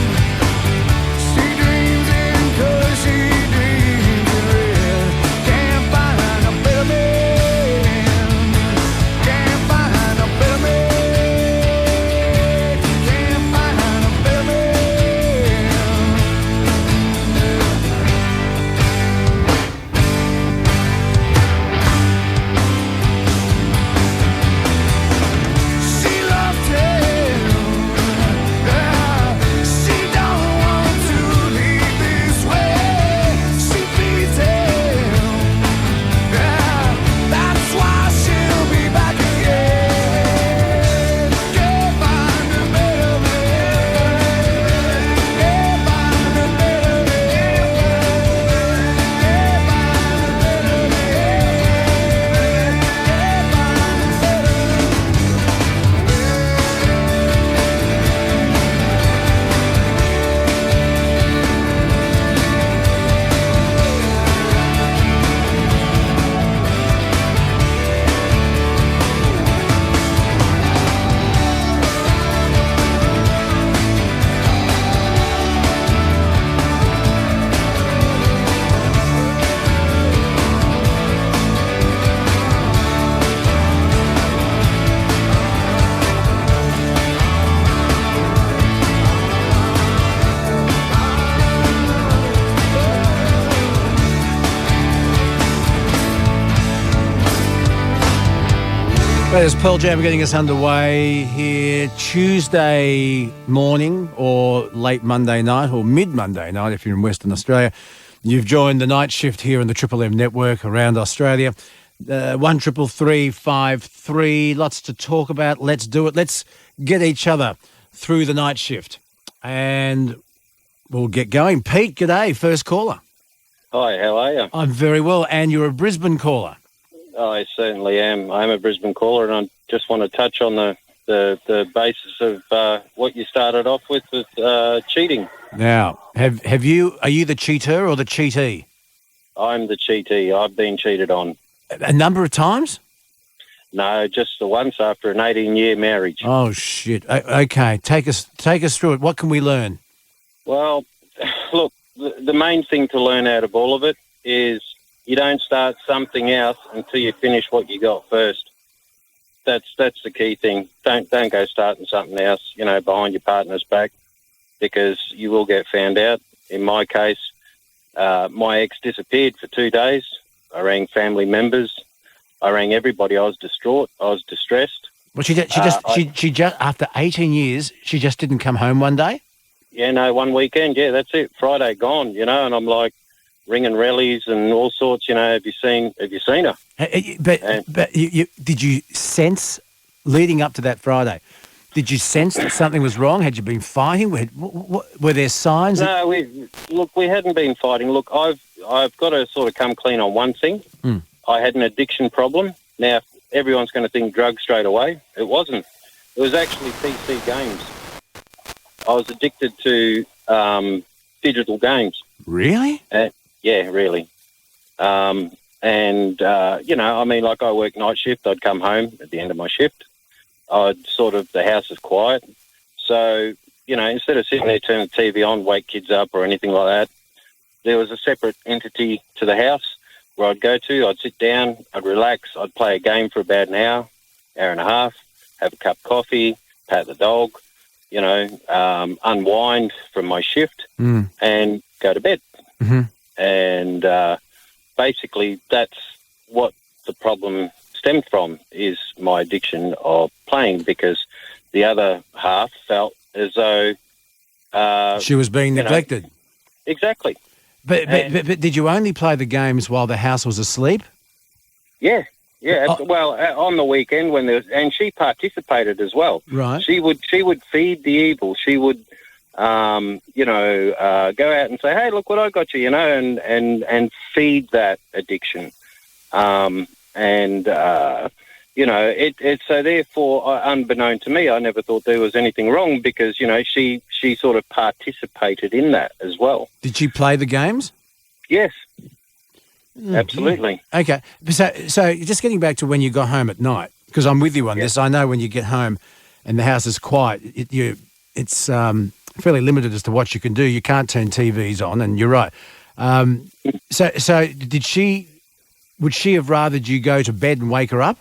Speaker 1: She dreams in color, she dreams in red. Can't find a better man. Can't find a better man. Can't find a better man. She loved him. She don't want to leave this way. She feeds him. That's why she'll be back again. Can't find a better man. Can't find a better man. Can't find a better man. Can't find a better man.
Speaker 9: There's Pearl Jam getting us underway here Tuesday morning or late Monday night or mid-Monday night if you're in Western Australia. You've joined the night shift here on the Triple M network around Australia. 1-333-553. Lots to talk about. Let's do it. Let's get each other through the night shift. And we'll get going. Pete, g'day. First caller.
Speaker 10: Hi, how are you?
Speaker 9: I'm very well. And you're a Brisbane caller.
Speaker 10: I certainly am. I'm a Brisbane caller, and I just want to touch on the basis of what you started off with cheating.
Speaker 9: Now, are you the cheater or the cheatee?
Speaker 10: I'm the cheatee. I've been cheated on.
Speaker 9: A number of times?
Speaker 10: No, just the once after an 18-year marriage.
Speaker 9: Oh, shit. Okay, take us through it. What can we learn?
Speaker 10: Well, look, the main thing to learn out of all of it is you don't start something else until you finish what you got first. That's the key thing. Don't go starting something else, behind your partner's back, because you will get found out. In my case, my ex disappeared for 2 days. I rang family members. I rang everybody. I was distraught. I was distressed.
Speaker 9: Well, she just after 18 years, she just didn't come home one day?
Speaker 10: Yeah, no, one weekend. Yeah, that's it. Friday gone, and I'm like, ringing rallies and all sorts, have you seen her?
Speaker 9: But did you sense, leading up to that Friday, did you sense that something was wrong? Had you been fighting? Were there signs?
Speaker 10: No, we hadn't been fighting. Look, I've got to sort of come clean on one thing. I had an addiction problem. Now, everyone's going to think drugs straight away. It wasn't. It was actually PC games. I was addicted to digital games.
Speaker 9: Really?
Speaker 10: Yeah, really. I work night shift. I'd come home at the end of my shift. The house is quiet. So, instead of sitting there turning the TV on, wake kids up or anything like that, there was a separate entity to the house where I'd go to. I'd sit down, I'd relax, I'd play a game for about an hour and a half, have a cup of coffee, pat the dog, unwind from my shift and go to bed.
Speaker 9: Mm-hmm.
Speaker 10: And basically that's what the problem stemmed from is my addiction of playing, because the other half felt as though
Speaker 9: she was being neglected.
Speaker 10: Exactly.
Speaker 9: But did you only play the games while the house was asleep?
Speaker 10: Yeah. Well, on the weekend when and she participated as well.
Speaker 9: Right.
Speaker 10: She would feed the evil. She would, go out and say, "Hey, look what I got you," and feed that addiction. So therefore, unbeknown to me, I never thought there was anything wrong, because she sort of participated in that as well.
Speaker 9: Did she play the games?
Speaker 10: Yes. Absolutely.
Speaker 9: Okay. So just getting back to when you got home at night, because I'm with you on this. I know when you get home and the house is quiet, it's fairly limited as to what you can do. You can't turn TVs on, and you're right. So would she have rathered you go to bed and wake her up?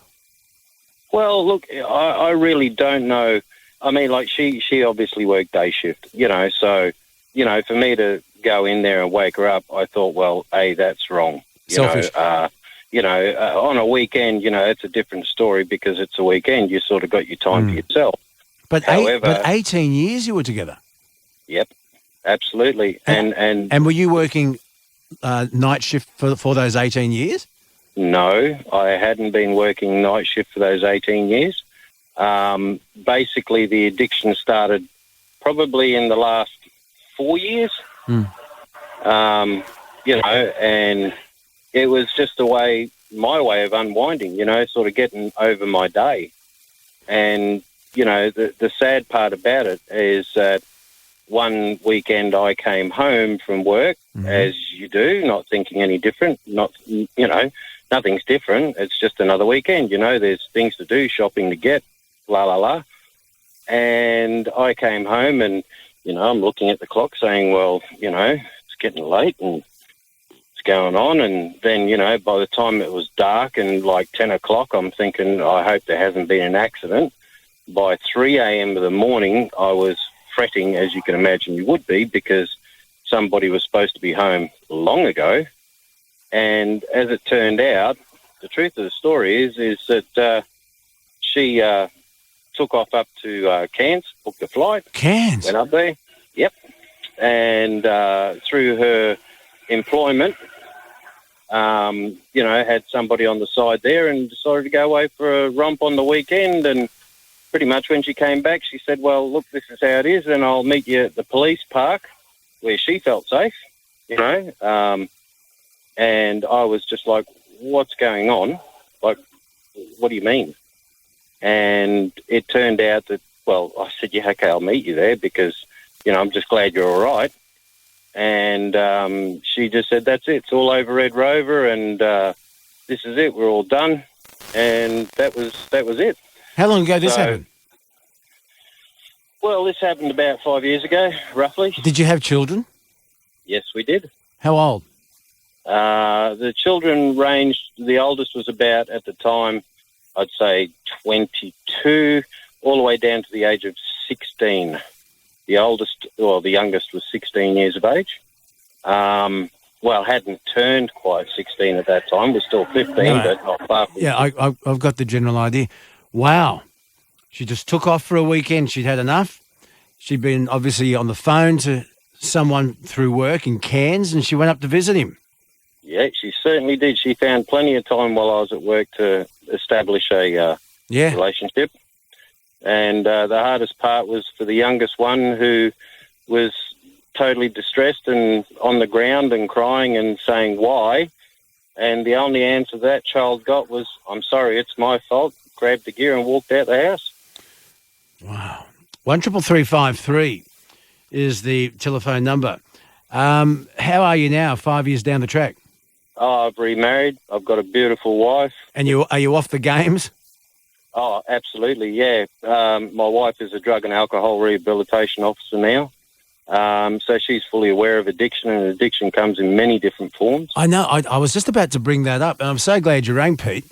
Speaker 10: Well, look, I really don't know. I mean, like, she obviously worked day shift, so, for me to go in there and wake her up, I thought, well, that's wrong.
Speaker 9: Selfish.
Speaker 10: On a weekend, it's a different story, because it's a weekend. You sort of got your time for yourself.
Speaker 9: But
Speaker 10: However,
Speaker 9: 18 years you were together.
Speaker 10: Yep, absolutely. And
Speaker 9: were you working night shift for those 18 years?
Speaker 10: No, I hadn't been working night shift for those 18 years. Basically, the addiction started probably in the last 4 years. And it was just my way of unwinding, sort of getting over my day. And, the sad part about it is that one weekend I came home from work, as you do, not thinking any different, nothing's different. It's just another weekend, there's things to do, shopping to get, la, la, la. And I came home and, I'm looking at the clock saying, well, it's getting late and it's going on. And then, by the time it was dark and like 10 o'clock, I'm thinking, I hope there hasn't been an accident. By 3 a.m. of the morning, I was fretting, as you can imagine you would be, because somebody was supposed to be home long ago. And as it turned out, the truth of the story is that she took off up to Cairns, booked a flight.
Speaker 9: Cairns?
Speaker 10: Went up there. Yep. And through her employment, had somebody on the side there, and decided to go away for a romp on the weekend. And pretty much when she came back, she said, well, look, this is how it is, and I'll meet you at the police park where she felt safe, and I was just like, what's going on? Like, what do you mean? And it turned out that, well, I said, yeah, okay, I'll meet you there, because, I'm just glad you're all right. And she just said, that's it. It's all over Red Rover, and this is it. We're all done. And that was it.
Speaker 9: How long ago did this happen?
Speaker 10: Well, this happened about 5 years ago, roughly.
Speaker 9: Did you have children?
Speaker 10: Yes, we did.
Speaker 9: How old?
Speaker 10: The children ranged, the oldest was about, at the time, I'd say 22, all the way down to the age of 16. The youngest was 16 years of age. Hadn't turned quite 16 at that time. Was still 15, but not far from 16.
Speaker 9: Yeah, I've got the general idea. Wow. She just took off for a weekend. She'd had enough. She'd been obviously on the phone to someone through work in Cairns, and she went up to visit him.
Speaker 10: Yeah, she certainly did. She found plenty of time while I was at work to establish a relationship. And the hardest part was for the youngest one, who was totally distressed and on the ground and crying and saying, why? And the only answer that child got was, I'm sorry, it's my fault. Grabbed the gear and walked out the house.
Speaker 9: Wow. 133353 is the telephone number. How are you now, 5 years down the track?
Speaker 10: Oh, I've remarried. I've got a beautiful wife.
Speaker 9: And are you off the games?
Speaker 10: Oh, absolutely, yeah. My wife is a drug and alcohol rehabilitation officer now. So she's fully aware of addiction, and addiction comes in many different forms.
Speaker 9: I know. I was just about to bring that up, and I'm so glad you rang, Pete.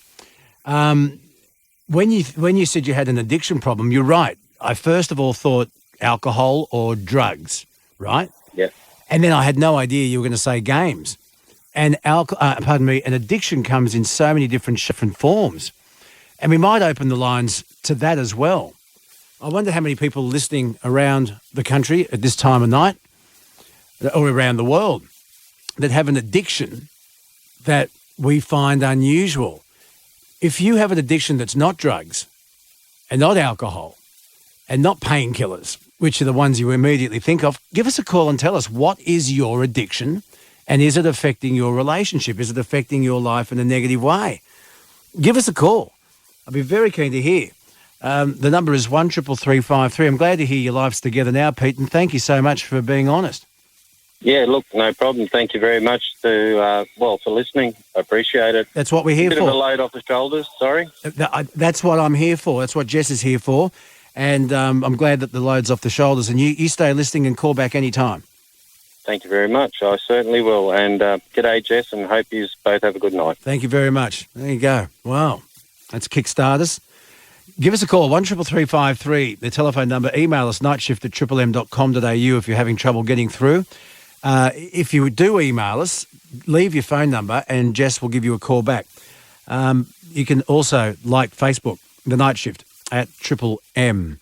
Speaker 9: When you said you had an addiction problem, you're right. I first of all thought alcohol or drugs, right?
Speaker 10: Yeah.
Speaker 9: And then I had no idea you were going to say games. And an addiction comes in so many different forms. And we might open the lines to that as well. I wonder how many people listening around the country at this time of night or around the world that have an addiction that we find unusual. If you have an addiction that's not drugs and not alcohol and not painkillers, which are the ones you immediately think of, give us a call and tell us, what is your addiction and is it affecting your relationship? Is it affecting your life in a negative way? Give us a call. I'd be very keen to hear. The number is 133353. I'm glad to hear your life's together now, Pete, and thank you so much for being honest.
Speaker 10: Yeah, look, no problem. Thank you very much for listening. I appreciate it.
Speaker 9: That's what we're here
Speaker 10: Bit
Speaker 9: for.
Speaker 10: of a load off the shoulders, sorry.
Speaker 9: That's what I'm here for. That's what Jess is here for. And I'm glad that the load's off the shoulders. And you stay listening and call back any time.
Speaker 10: Thank you very much. I certainly will. And g'day, Jess, and hope you both have a good night.
Speaker 9: Thank you very much. There you go. Wow. That's Kickstarters. Give us a call, 133353, the telephone number. Email us, nightshift@triplem.com.au if you're having trouble getting through. If you do email us, leave your phone number and Jess will give you a call back. You can also like Facebook, The Night Shift, at Triple M.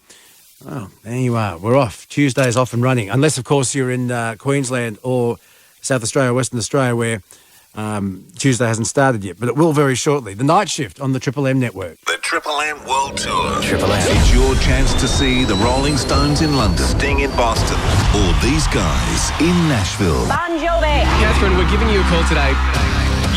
Speaker 9: Oh, there you are. We're off. Tuesday's off and running. Unless, of course, you're in Queensland or South Australia, Western Australia, where Tuesday hasn't started yet, but it will very shortly. The Night Shift on the Triple M network.
Speaker 2: The Triple M World Tour.
Speaker 9: Triple M.
Speaker 2: It's your chance to see the Rolling Stones in London, Sting in Boston, or these guys in Nashville.
Speaker 7: Bon Jovi. Catherine, we're giving you a call today.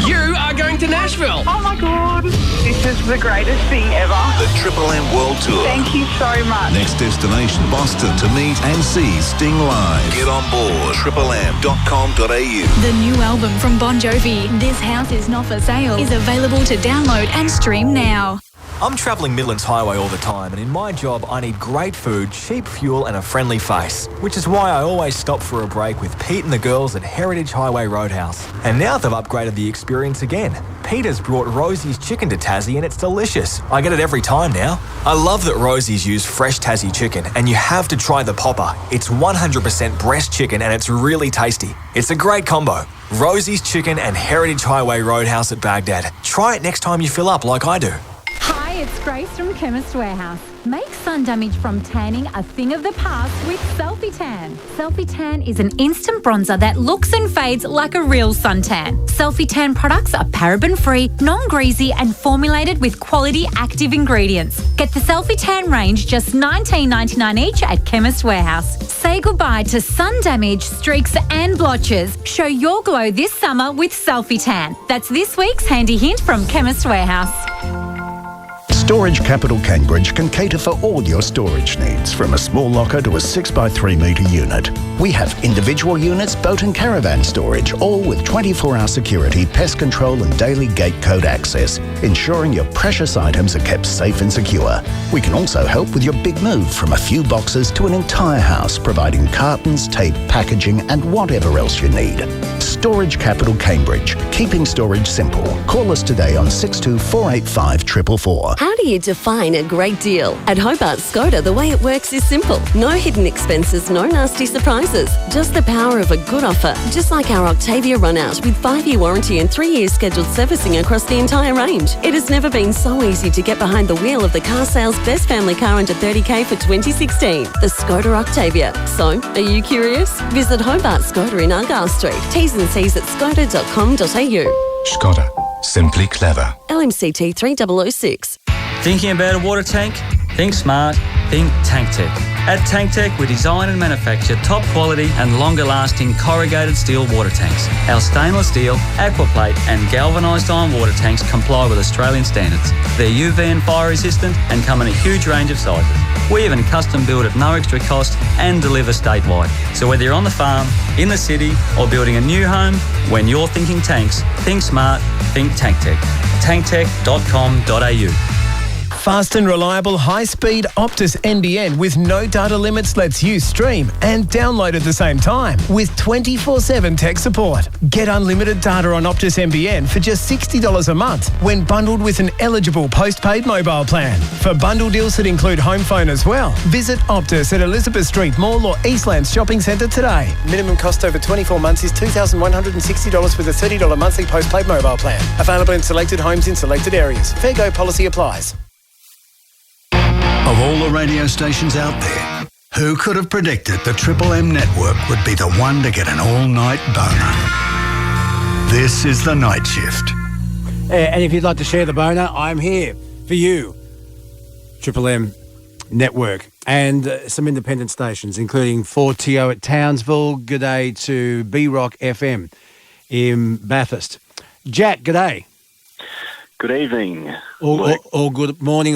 Speaker 7: You are going to Nashville.
Speaker 12: Oh my God, this is the greatest thing ever.
Speaker 2: The Triple M World Tour.
Speaker 12: Thank you so much.
Speaker 2: Next destination, Boston, to meet and see Sting live. Get on board triplem.com.au.
Speaker 13: The new album from Bon Jovi, This House Is Not For Sale, is available to download and stream now.
Speaker 14: I'm travelling Midlands Highway all the time, and in my job I need great food, cheap fuel and a friendly face, which is why I always stop for a break with Pete and the girls at Heritage Highway Roadhouse. And now they've upgraded the experience again. Peter's brought Rosie's chicken to Tassie and it's delicious. I get it every time now. I love that Rosie's use fresh Tassie chicken, and you have to try the popper. It's 100% breast chicken and it's really tasty. It's a great combo. Rosie's Chicken and Heritage Highway Roadhouse at Baghdad. Try it next time you fill up like I do.
Speaker 25: Hi, it's Grace from Chemist Warehouse. Make sun damage from tanning a thing of the past with Selfie Tan. Selfie Tan is an instant bronzer that looks and fades like a real suntan. Selfie Tan products are paraben-free, non-greasy and formulated with quality active ingredients. Get the Selfie Tan range just $19.99 each at Chemist Warehouse. Say goodbye to sun damage, streaks and blotches. Show your glow this summer with Selfie Tan. That's this week's handy hint from Chemist Warehouse.
Speaker 8: Storage Capital Cambridge can cater for all your storage needs, from a small locker to a 6x3 metre unit. We have individual units, boat and caravan storage, all with 24-hour security, pest control and daily gate code access, ensuring your precious items are kept safe and secure. We can also help with your big move from a few boxes to an entire house, providing cartons, tape, packaging and whatever else you need. Storage Capital Cambridge, keeping storage simple. Call us today on 62485 444.
Speaker 15: How do you define a great deal? At Hobart Skoda, the way it works is simple. No hidden expenses, no nasty surprises. Just the power of a good offer, just like our Octavia run-out with 5-year warranty and 3 years scheduled servicing across the entire range. It has never been so easy to get behind the wheel of the car sales best family car under 30k for 2016, the Skoda Octavia. So, are you curious? Visit Hobart Skoda in Argyle Street. T's and C's at skoda.com.au.
Speaker 16: Skoda. Simply clever.
Speaker 15: LMCT 3006.
Speaker 17: Thinking about a water tank? Think smart, think TankTech. At TankTech, we design and manufacture top quality and longer lasting corrugated steel water tanks. Our stainless steel, aquaplate and galvanised iron water tanks comply with Australian standards. They're UV and fire resistant and come in a huge range of sizes. We even custom build at no extra cost and deliver statewide. So whether you're on the farm, in the city or building a new home, when you're thinking tanks, think smart, think TankTech. Tanktech.com.au.
Speaker 18: Fast and reliable high-speed Optus NBN with no data limits lets you stream and download at the same time with 24/7 tech support. Get unlimited data on Optus NBN for just $60 a month when bundled with an eligible postpaid mobile plan. For bundle deals that include home phone as well, visit Optus at Elizabeth Street Mall or Eastlands Shopping Centre today. Minimum cost over 24 months is $2,160 with a $30 monthly postpaid mobile plan. Available in selected homes in selected areas. Fair go policy applies.
Speaker 3: Of all the radio stations out there, who could have predicted the Triple M network would be the one to get an all-night boner? This is the Night Shift.
Speaker 9: And if you'd like to share the boner, I'm here for you. Triple M network and some independent stations, including 4TO at Townsville. Good day to B-Rock FM in Bathurst. Jack, good day.
Speaker 4: Good evening.
Speaker 9: Or good morning or